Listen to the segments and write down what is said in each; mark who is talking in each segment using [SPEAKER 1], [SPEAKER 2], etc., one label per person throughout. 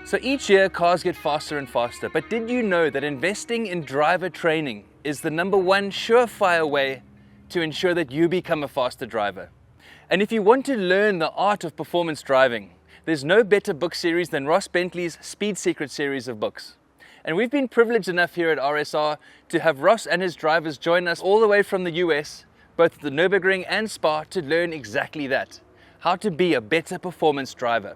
[SPEAKER 1] So each year cars get faster and faster, but did you know that investing in driver training is the #1 surefire way to ensure that you become a faster driver? And if you want to learn the art of performance driving, there's no better book series than Ross Bentley's Speed Secret series of books. And we've been privileged enough here at RSR to have Ross and his drivers join us all the way from the US, both at the Nürburgring and Spa, to learn exactly that, how to be a better performance driver.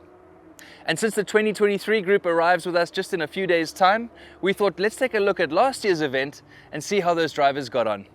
[SPEAKER 1] And since the 2023 group arrives with us just in a few days' time, we thought let's take a look at last year's event and see how those drivers got on.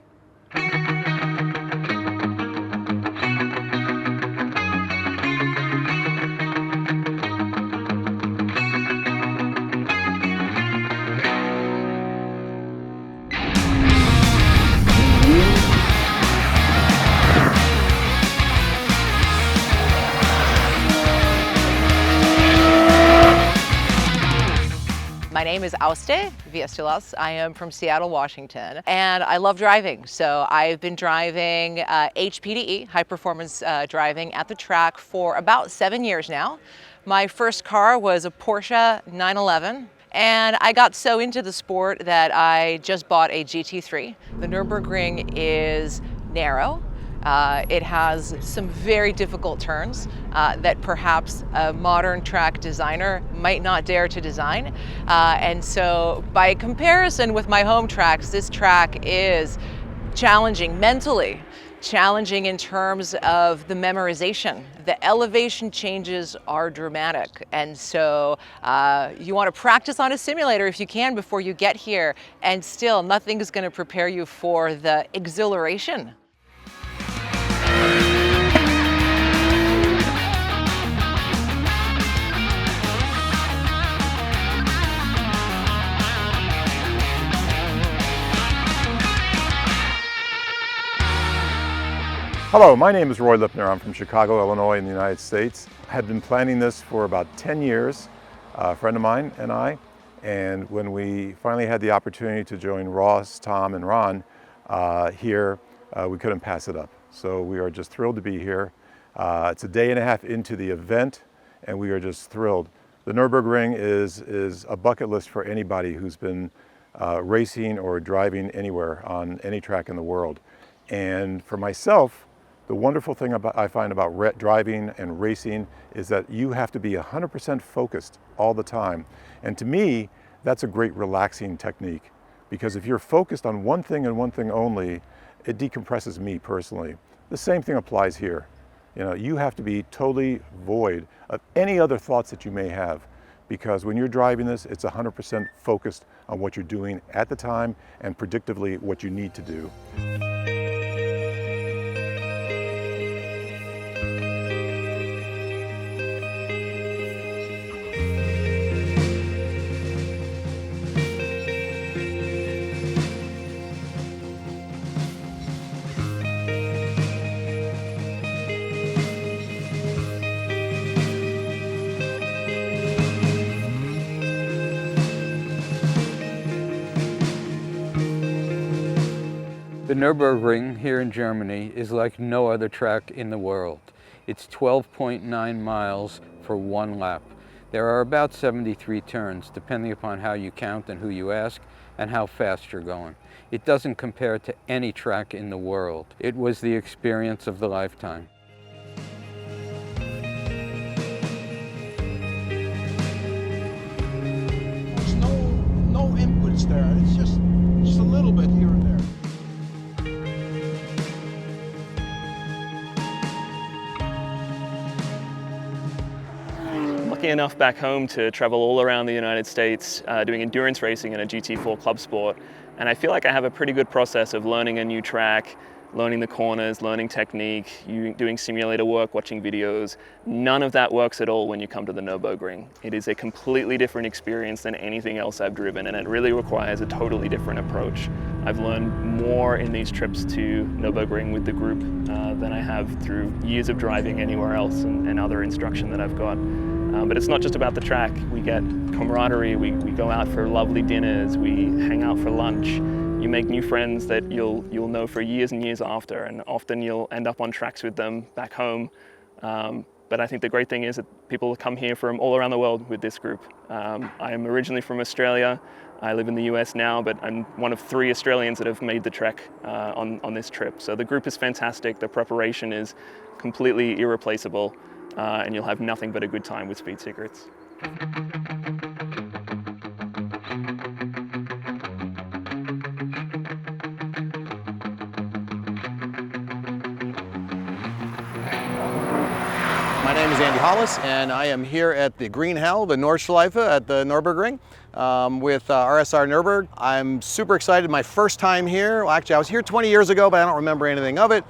[SPEAKER 2] My name is Auste Viestelas. I am from Seattle, Washington, and I love driving. So I've been driving HPDE, high performance driving, at the track for about 7 years now. My first car was a Porsche 911. And I got so into the sport that I just bought a GT3. The Nürburgring is narrow. It has some very difficult turns that perhaps a modern track designer might not dare to design. And so by comparison with my home tracks, this track is challenging mentally, challenging in terms of the memorization. The elevation changes are dramatic, and so you want to practice on a simulator if you can before you get here, and still nothing is going to prepare you for the exhilaration.
[SPEAKER 3] Hello, my name is Roy Lipner. I'm from Chicago, Illinois in the United States. I had been planning this for about 10 years, a friend of mine and I, and when we finally had the opportunity to join Ross, Tom, and Ron here, we couldn't pass it up. So we are just thrilled to be here. It's a day and a half into the event, and we are just thrilled. The Nürburgring is a bucket list for anybody who's been racing or driving anywhere on any track in the world. And for myself, the wonderful thing I find about driving and racing is that you have to be 100% focused all the time. And to me, that's a great relaxing technique, because if you're focused on one thing and one thing only, it decompresses me personally. The same thing applies here. You know, you have to be totally void of any other thoughts that you may have, because when you're driving this, it's 100% focused on what you're doing at the time and predictively what you need to do.
[SPEAKER 4] The Nürburgring here in Germany is like no other track in the world. It's 12.9 miles for one lap. There are about 73 turns, depending upon how you count and who you ask, and how fast you're going. It doesn't compare to any track in the world. It was the experience of the lifetime.
[SPEAKER 5] There's no impulse there. It's just a little bit here and there.
[SPEAKER 6] Lucky enough back home to travel all around the United States doing endurance racing in a GT4 club sport, and I feel like I have a pretty good process of learning a new track, learning the corners, learning technique, doing simulator work, watching videos. None of that works at all when you come to the Nürburgring. It is a completely different experience than anything else I've driven, and it really requires a totally different approach. I've learned more in these trips to Nürburgring with the group than I have through years of driving anywhere else and other instruction that I've got. But it's not just about the track. We get camaraderie, we go out for lovely dinners, we hang out for lunch. You make new friends that you'll know for years and years after, and often you'll end up on tracks with them back home. But I think the great thing is that people come here from all around the world with this group. I am originally from Australia. I live in the US now, but I'm one of 3 Australians that have made the trek on this trip. So the group is fantastic. The preparation is completely irreplaceable, and you'll have nothing but a good time with Speed Secrets.
[SPEAKER 7] My name is Andy Hollis, and I am here at the Green Hell, the Nordschleife at the Nürburgring with RSR Nürburgring. I'm super excited. My first time here. Well, actually, I was here 20 years ago, but I don't remember anything of it.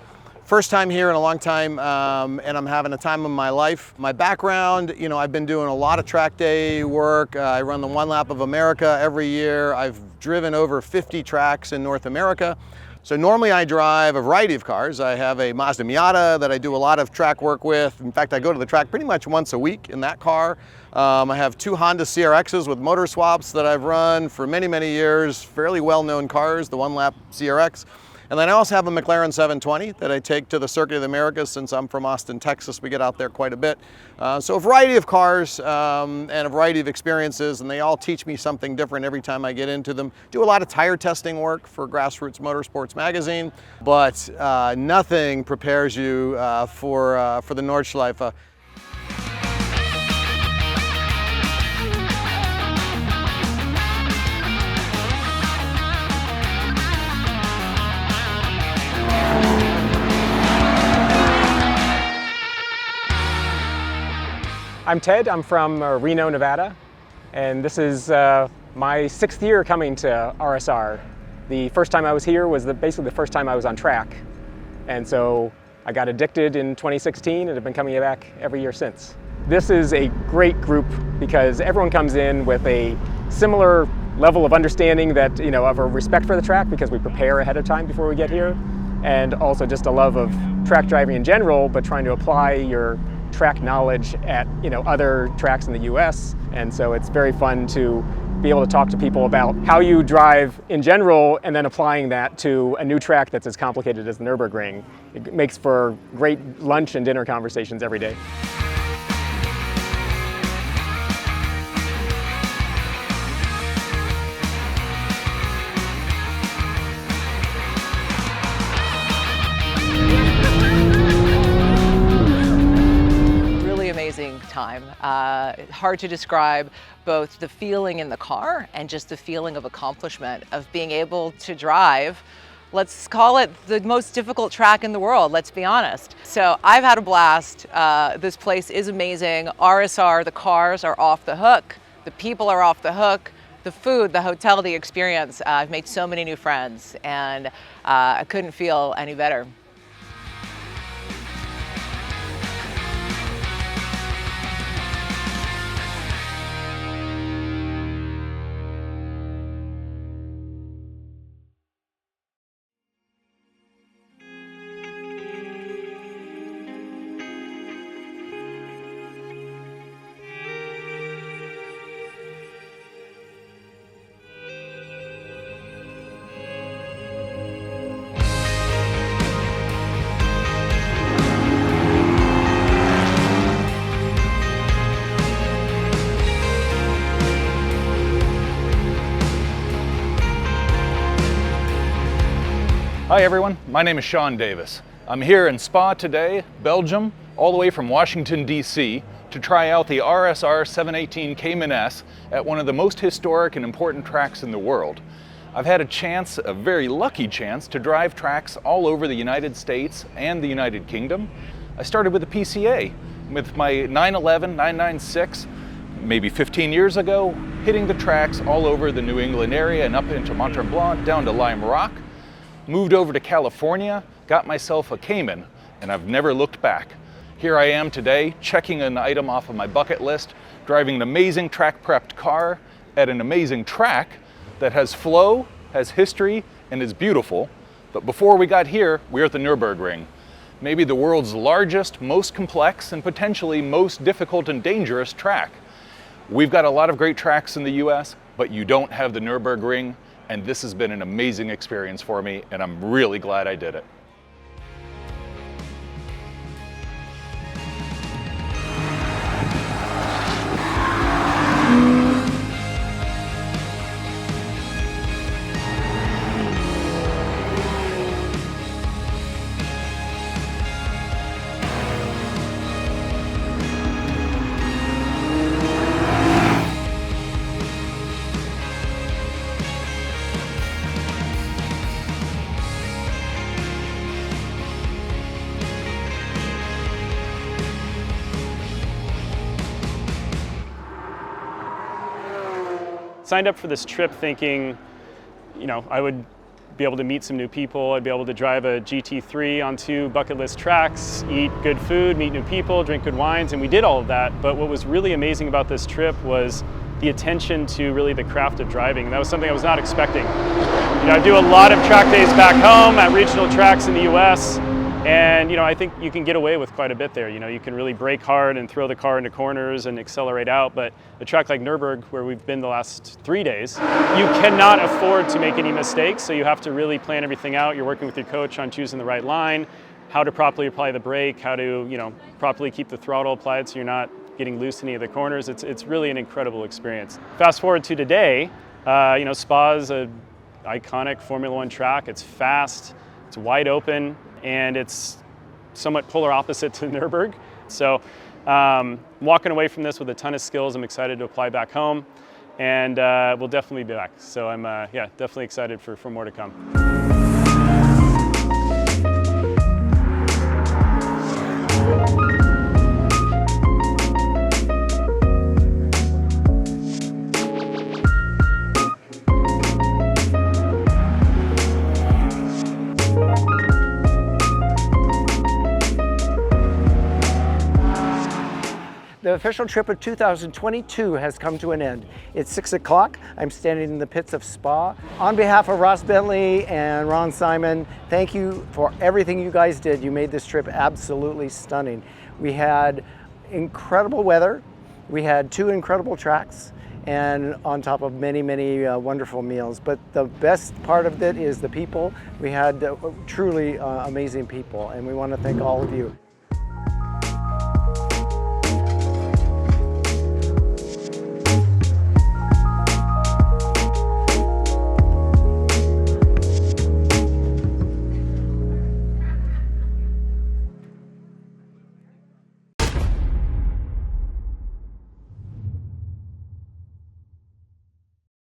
[SPEAKER 7] First time here in a long time, and I'm having a time of my life. My background, you know, I've been doing a lot of track day work. I run the One Lap of America every year. I've driven over 50 tracks in North America. So normally I drive a variety of cars. I have a Mazda Miata that I do a lot of track work with. In fact, I go to the track pretty much once a week in that car. I have 2 Honda CRXs with motor swaps that I've run for many, many years. Fairly well-known cars, the One Lap CRX. And then I also have a McLaren 720 that I take to the Circuit of the Americas. Since I'm from Austin, Texas, we get out there quite a bit. So a variety of cars and a variety of experiences, and they all teach me something different every time I get into them. Do a lot of tire testing work for Grassroots Motorsports magazine, but nothing prepares you for the Nordschleife.
[SPEAKER 8] I'm Ted, I'm from Reno, Nevada, and this is my 6th year coming to RSR. The first time I was here was basically the first time I was on track, and so I got addicted in 2016 and have been coming back every year since. This is a great group because everyone comes in with a similar level of understanding that, you know, of a respect for the track because we prepare ahead of time before we get here, and also just a love of track driving in general, but trying to apply your track knowledge at, you know, other tracks in the US. And so it's very fun to be able to talk to people about how you drive in general and then applying that to a new track that's as complicated as the Nürburgring. It makes for great lunch and dinner conversations every day.
[SPEAKER 2] Amazing time. Hard to describe both the feeling in the car and just the feeling of accomplishment of being able to drive, let's call it the most difficult track in the world, let's be honest. So I've had a blast. This place is amazing. RSR, the cars are off the hook. The people are off the hook. The food, the hotel, the experience. I've made so many new friends, and I couldn't feel any better.
[SPEAKER 9] Hi everyone, my name is Sean Davis. I'm here in Spa today, Belgium, all the way from Washington, D.C. to try out the RSR 718 Cayman S at one of the most historic and important tracks in the world. I've had a chance, a very lucky chance, to drive tracks all over the United States and the United Kingdom. I started with the PCA, with my 911, 996, maybe 15 years ago, hitting the tracks all over the New England area and up into Mont Tremblant, down to Lime Rock. Moved over to California, got myself a Cayman, and I've never looked back. Here I am today, checking an item off of my bucket list, driving an amazing track-prepped car at an amazing track that has flow, has history, and is beautiful. But before we got here, we're at the Nürburgring. Maybe the world's largest, most complex, and potentially most difficult and dangerous track. We've got a lot of great tracks in the US, but you don't have the Nürburgring. And this has been an amazing experience for me, and I'm really glad I did it.
[SPEAKER 8] signed up for this trip thinking, you know, I would be able to meet some new people, I'd be able to drive a GT3 on 2 bucket list tracks, eat good food, meet new people, drink good wines, and we did all of that. But what was really amazing about this trip was the attention to really the craft of driving. And that was something I was not expecting. You know, I do a lot of track days back home at regional tracks in the US, and you know, I think you can get away with quite a bit there. You know, you can really brake hard and throw the car into corners and accelerate out, but a track like Nürburgring, where we've been the last 3 days, you cannot afford to make any mistakes, so you have to really plan everything out. You're working with your coach on choosing the right line, how to properly apply the brake, how to, you know, properly keep the throttle applied so you're not getting loose in any of the corners. It's really an incredible experience. Fast forward to today, you know, Spa's an iconic Formula One track. It's fast, it's wide open, and it's somewhat polar opposite to Nürburgring. So I'm walking away from this with a ton of skills I'm excited to apply back home, and we'll definitely be back. So I'm yeah, definitely excited for more to come.
[SPEAKER 10] The official trip of 2022 has come to an end. It's 6 o'clock. I'm standing in the pits of Spa. On behalf of Ross Bentley and Ron Simon, thank you for everything you guys did. You made this trip absolutely stunning. We had incredible weather. We had 2 incredible tracks, and on top of many, many wonderful meals. But the best part of it is the people. We had truly amazing people, and we want to thank all of you.